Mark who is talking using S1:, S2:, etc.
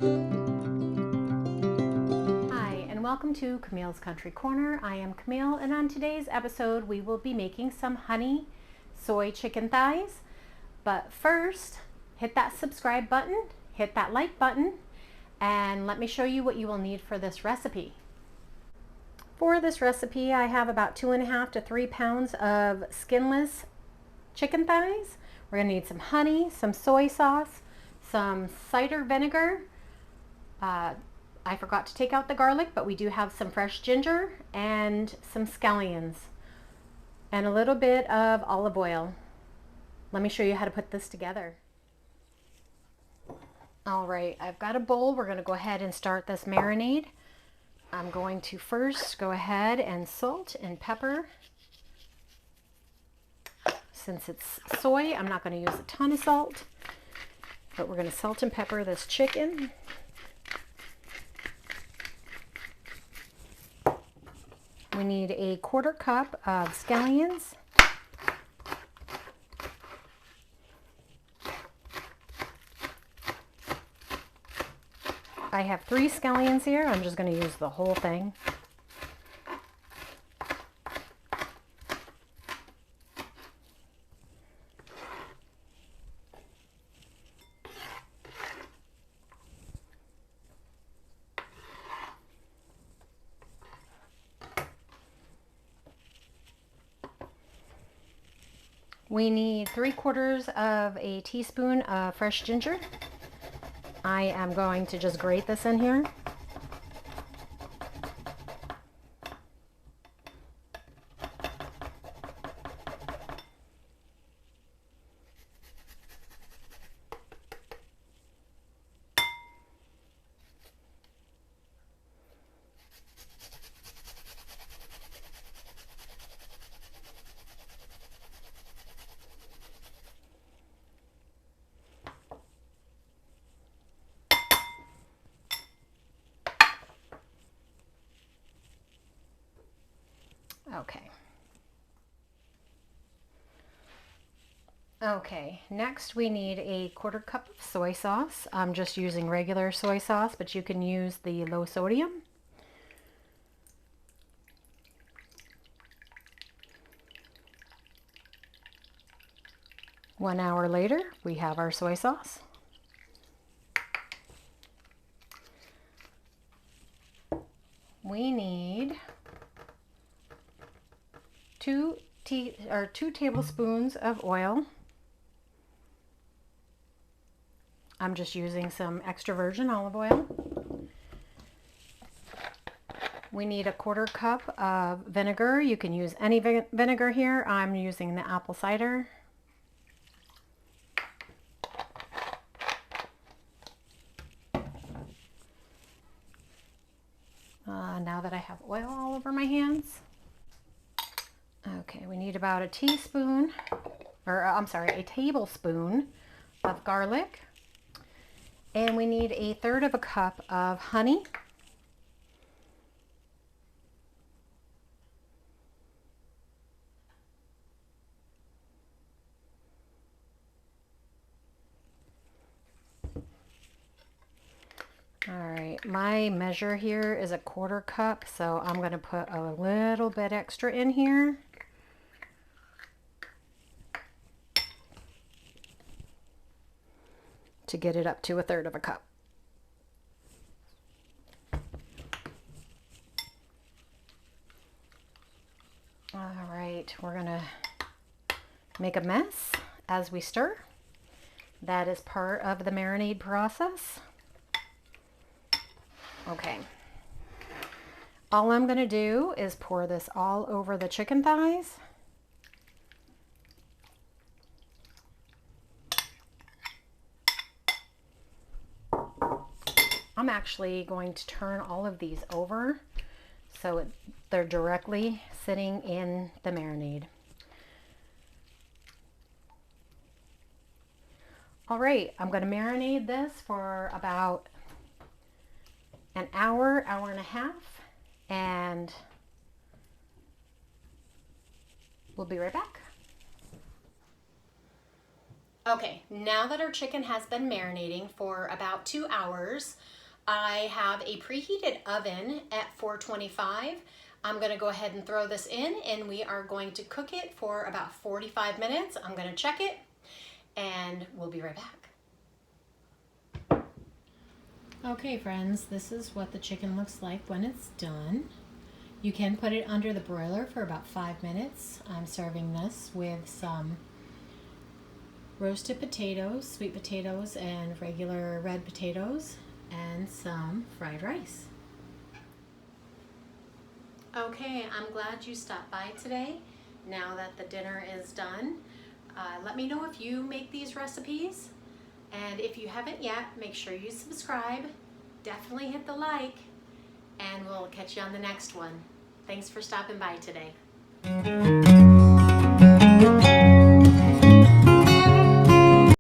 S1: Hi, and welcome to Camille's Country Corner. I am Camille, and on today's episode we will be making some honey soy chicken thighs. But first, hit that subscribe button, hit that like button, and let me show you what you will need for this recipe. For this recipe, I have about 2.5 to 3 pounds of skinless chicken thighs. We're going to need some honey, some soy sauce, some cider vinegar. I forgot to take out the garlic, but we do have some fresh ginger and some scallions and a little bit of olive oil. Let me show you how to put this together. All right, I've got a bowl. We're going to go ahead and start this marinade. I'm going to first go ahead and salt and pepper. Since it's soy, I'm not going to use a ton of salt, but we're going to salt and pepper this chicken. We need a 1/4 cup of scallions. I have 3 scallions here. I'm just going to use the whole thing. We need 3/4 of a teaspoon of fresh ginger. I am going to just grate this in here. Okay, next we need a 1/4 cup of soy sauce. I'm just using regular soy sauce, but you can use the low sodium. One hour later, we have our soy sauce. We need 2 tablespoons of oil. I'm just using some extra virgin olive oil. We need a 1/4 cup of vinegar. You can use any vinegar here. I'm using the apple cider. Now that I have oil all over my hands. Okay, we need about a tablespoon of garlic. And we need 1/3 of a cup of honey. All right, my measure here is a 1/4 cup, so I'm going to put a little bit extra in here. To get it up to 1/3 of a cup. All right, we're gonna make a mess as we stir. That is part of the marinade process. Okay. All I'm gonna do is pour this all over the chicken thighs. I'm actually going to turn all of these over so they're directly sitting in the marinade. All right, I'm going to marinate this for about an hour, hour and a half, and we'll be right back. Okay, now that our chicken has been marinating for about 2 hours, I have a preheated oven at 425. I'm going to go ahead and throw this in and we are going to cook it for about 45 minutes. I'm going to check it and we'll be right back. Okay friends, this is what the chicken looks like when it's done. You can put it under the broiler for about 5 minutes. I'm serving this with some roasted potatoes, sweet potatoes, and regular red potatoes, and some fried rice. Okay, I'm glad you stopped by today. Now that the dinner is done, let me know if you make these recipes. And if you haven't yet, make sure you subscribe. Definitely hit the like, and we'll catch you on the next one. Thanks for stopping by today.